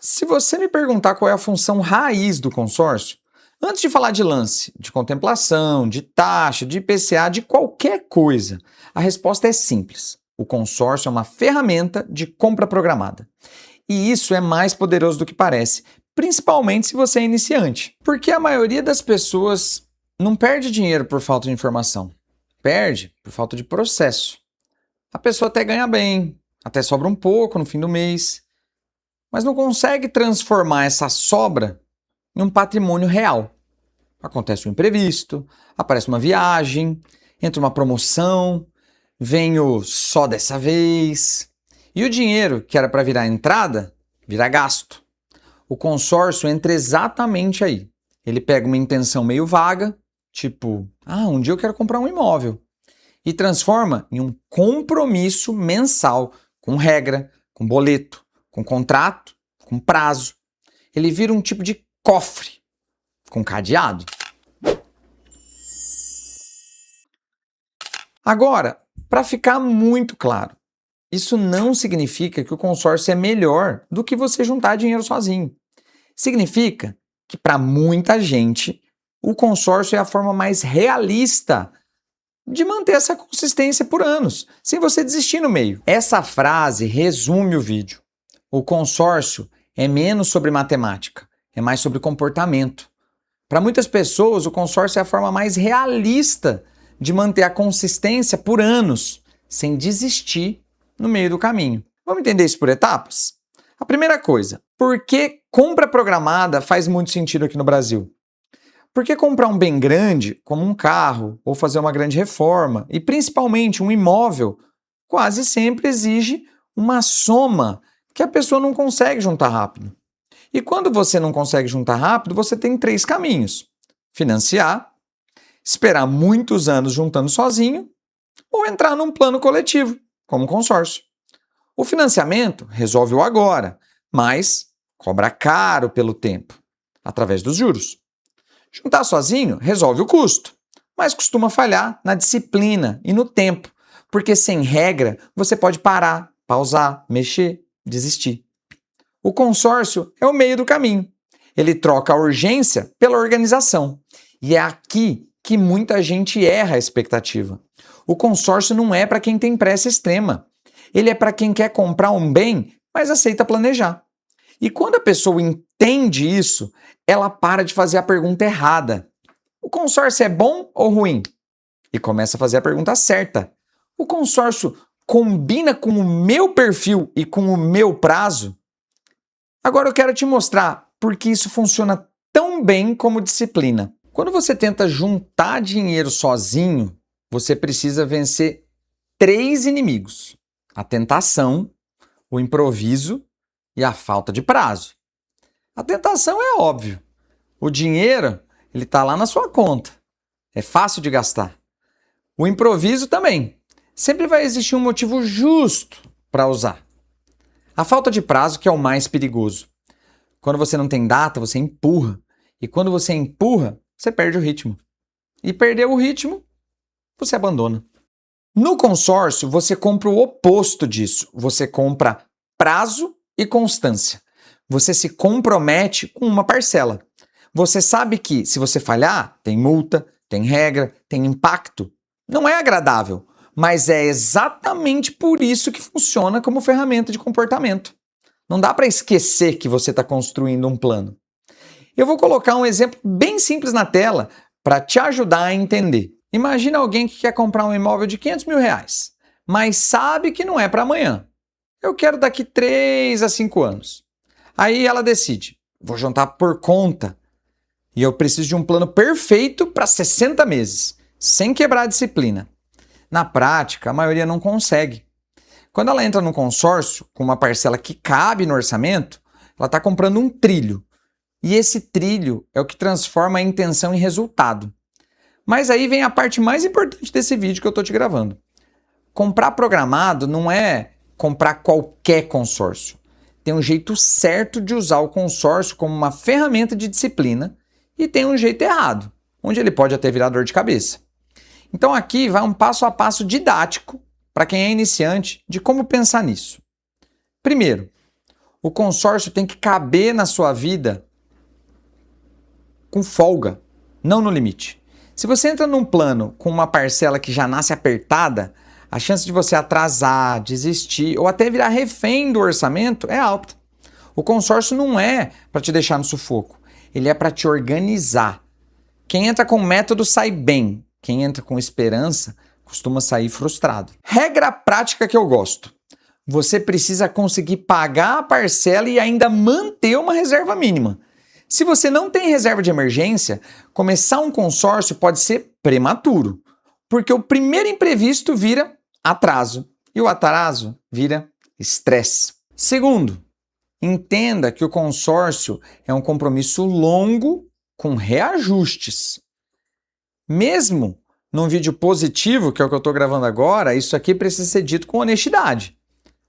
Se você me perguntar qual é a função raiz do consórcio, antes de falar de lance, de contemplação, de taxa, de IPCA, de qualquer coisa, a resposta é simples. O consórcio é uma ferramenta de compra programada. E isso é mais poderoso do que parece, principalmente se você é iniciante. Porque a maioria das pessoas não perde dinheiro por falta de informação. Perde por falta de processo. A pessoa até ganha bem, até sobra um pouco no fim do mês, mas não consegue transformar essa sobra em um patrimônio real. Acontece um imprevisto, aparece uma viagem, entra uma promoção, vem o só dessa vez. E o dinheiro que era para virar entrada, vira gasto. O consórcio entra exatamente aí. Ele pega uma intenção meio vaga, tipo, um dia eu quero comprar um imóvel, e transforma em um compromisso mensal, com regra, com boleto, com contrato, com prazo. Ele vira um tipo de cofre, com cadeado. Agora, para ficar muito claro, isso não significa que o consórcio é melhor do que você juntar dinheiro sozinho. Significa que para muita gente, o consórcio é a forma mais realista de manter essa consistência por anos, sem você desistir no meio. Essa frase resume o vídeo. O consórcio é menos sobre matemática, é mais sobre comportamento. Para muitas pessoas, o consórcio é a forma mais realista de manter a consistência por anos, sem desistir no meio do caminho. Vamos entender isso por etapas? A primeira coisa, por que compra programada faz muito sentido aqui no Brasil? Porque comprar um bem grande, como um carro, ou fazer uma grande reforma, e principalmente um imóvel, quase sempre exige uma soma que a pessoa não consegue juntar rápido. E quando você não consegue juntar rápido, você tem 3 caminhos: financiar, esperar muitos anos juntando sozinho, ou entrar num plano coletivo, como um consórcio. O financiamento resolve o agora, mas cobra caro pelo tempo, através dos juros. Juntar sozinho resolve o custo, mas costuma falhar na disciplina e no tempo, porque sem regra você pode parar, pausar, mexer, desistir. O consórcio é o meio do caminho. Ele troca a urgência pela organização. E é aqui que muita gente erra a expectativa. O consórcio não é para quem tem pressa extrema. Ele é para quem quer comprar um bem, mas aceita planejar. E quando a pessoa entende isso, ela para de fazer a pergunta errada. O consórcio é bom ou ruim? E começa a fazer a pergunta certa. O consórcio combina com o meu perfil e com o meu prazo? Agora eu quero te mostrar por que isso funciona tão bem como disciplina. Quando você tenta juntar dinheiro sozinho, você precisa vencer 3 inimigos: a tentação, o improviso e a falta de prazo. A tentação é óbvio. O dinheiro, ele está lá na sua conta. É fácil de gastar. O improviso também. Sempre vai existir um motivo justo para usar. A falta de prazo que é o mais perigoso. Quando você não tem data, você empurra. E quando você empurra, você perde o ritmo. E perder o ritmo, você abandona. No consórcio, você compra o oposto disso. Você compra prazo e constância. Você se compromete com uma parcela. Você sabe que, se você falhar, tem multa, tem regra, tem impacto. Não é agradável, mas é exatamente por isso que funciona como ferramenta de comportamento. Não dá para esquecer que você está construindo um plano. Eu vou colocar um exemplo bem simples na tela para te ajudar a entender. Imagina alguém que quer comprar um imóvel de R$500 mil, mas sabe que não é para amanhã. Eu quero daqui 3 a 5 anos. Aí ela decide, vou juntar por conta e eu preciso de um plano perfeito para 60 meses, sem quebrar a disciplina. Na prática, a maioria não consegue. Quando ela entra no consórcio, com uma parcela que cabe no orçamento, ela está comprando um trilho. E esse trilho é o que transforma a intenção em resultado. Mas aí vem a parte mais importante desse vídeo que eu estou te gravando. Comprar programado não é comprar qualquer consórcio. Tem um jeito certo de usar o consórcio como uma ferramenta de disciplina e tem um jeito errado, onde ele pode até virar dor de cabeça. Então aqui vai um passo a passo didático para quem é iniciante de como pensar nisso. Primeiro, O consórcio tem que caber na sua vida com folga, não no limite. Se você entra num plano com uma parcela que já nasce apertada, a chance de você atrasar, desistir ou até virar refém do orçamento é alta. O consórcio não é para te deixar no sufoco, ele é para te organizar. Quem entra com método sai bem, quem entra com esperança costuma sair frustrado. Regra prática que eu gosto: você precisa conseguir pagar a parcela e ainda manter uma reserva mínima. Se você não tem reserva de emergência, começar um consórcio pode ser prematuro, porque o primeiro imprevisto vira atraso e o atraso vira estresse. Segundo, entenda que o consórcio é um compromisso longo com reajustes. Mesmo num vídeo positivo, que é o que eu estou gravando agora, isso aqui precisa ser dito com honestidade.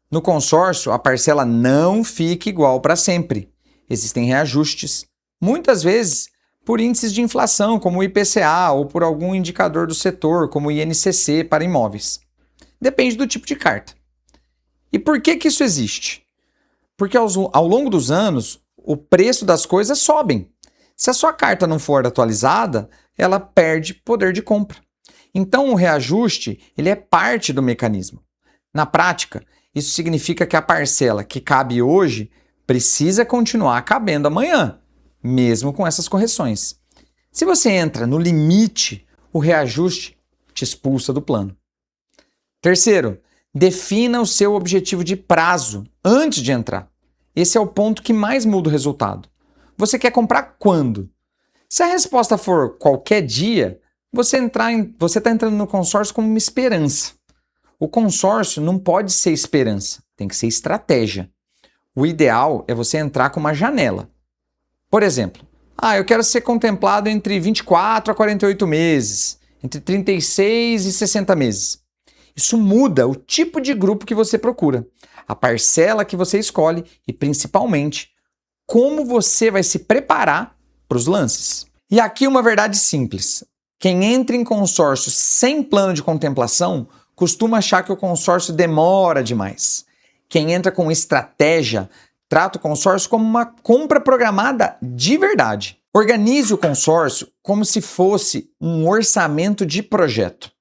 No consórcio, a parcela não fica igual para sempre. Existem reajustes, muitas vezes por índices de inflação, como o IPCA, ou por algum indicador do setor, como o INCC para imóveis. Depende do tipo de carta. E por que isso existe? Porque ao longo dos anos, o preço das coisas sobem. Se a sua carta não for atualizada, ela perde poder de compra. Então, o reajuste ele é parte do mecanismo. Na prática, isso significa que a parcela que cabe hoje precisa continuar cabendo amanhã, mesmo com essas correções. Se você entra no limite, o reajuste te expulsa do plano. Terceiro, defina o seu objetivo de prazo antes de entrar. Esse é o ponto que mais muda o resultado. Você quer comprar quando? Se a resposta for qualquer dia, você está entrando no consórcio como uma esperança. O consórcio não pode ser esperança, tem que ser estratégia. O ideal é você entrar com uma janela. Por exemplo, eu quero ser contemplado entre 24 a 48 meses, entre 36 e 60 meses. Isso muda o tipo de grupo que você procura, a parcela que você escolhe e, principalmente, como você vai se preparar para os lances. E aqui uma verdade simples. Quem entra em consórcio sem plano de contemplação costuma achar que o consórcio demora demais. Quem entra com estratégia trata o consórcio como uma compra programada de verdade. Organize o consórcio como se fosse um orçamento de projeto.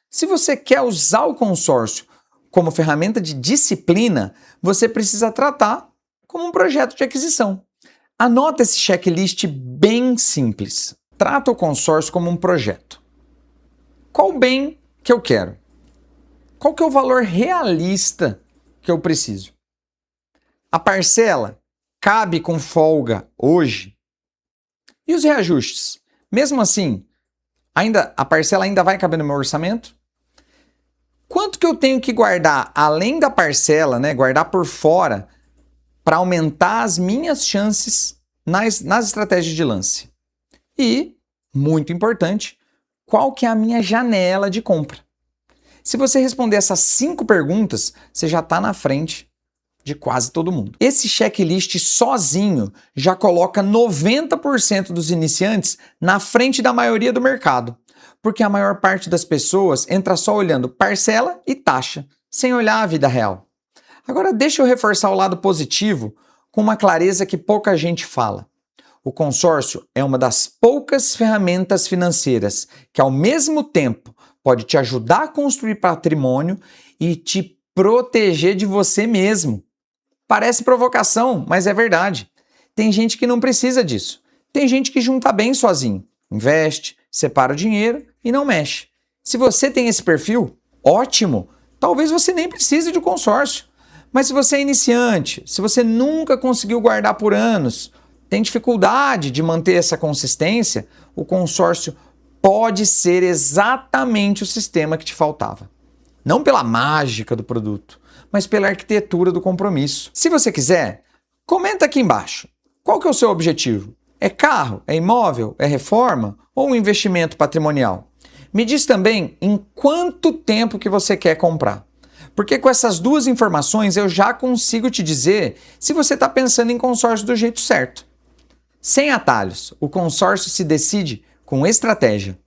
Se você quer usar o consórcio como ferramenta de disciplina, você precisa tratar como um projeto de aquisição. Anota esse checklist bem simples. Trata o consórcio como um projeto. Qual o bem que eu quero? Qual que é o valor realista que eu preciso? A parcela cabe com folga hoje? E os reajustes? Mesmo assim, a parcela ainda vai caber no meu orçamento? Quanto que eu tenho que guardar além da parcela, guardar por fora, para aumentar as minhas chances nas estratégias de lance? E, muito importante, qual que é a minha janela de compra? Se você responder essas 5 perguntas, você já está na frente de quase todo mundo. Esse checklist sozinho já coloca 90% dos iniciantes na frente da maioria do mercado, porque a maior parte das pessoas entra só olhando parcela e taxa, sem olhar a vida real. Agora deixa eu reforçar o lado positivo com uma clareza que pouca gente fala. O consórcio é uma das poucas ferramentas financeiras que, ao mesmo tempo, pode te ajudar a construir patrimônio e te proteger de você mesmo. Parece provocação, mas é verdade. Tem gente que não precisa disso. Tem gente que junta bem sozinho. Investe, separa o dinheiro e não mexe. Se você tem esse perfil, ótimo. Talvez você nem precise de consórcio. Mas se você é iniciante, se você nunca conseguiu guardar por anos, tem dificuldade de manter essa consistência, o consórcio pode ser exatamente o sistema que te faltava. Não pela mágica do produto, mas pela arquitetura do compromisso. Se você quiser, comenta aqui embaixo. Qual que é o seu objetivo? É carro? É imóvel? É reforma? Ou um investimento patrimonial? Me diz também em quanto tempo que você quer comprar. Porque com essas 2 informações eu já consigo te dizer se você está pensando em consórcio do jeito certo. Sem atalhos, o consórcio se decide com estratégia.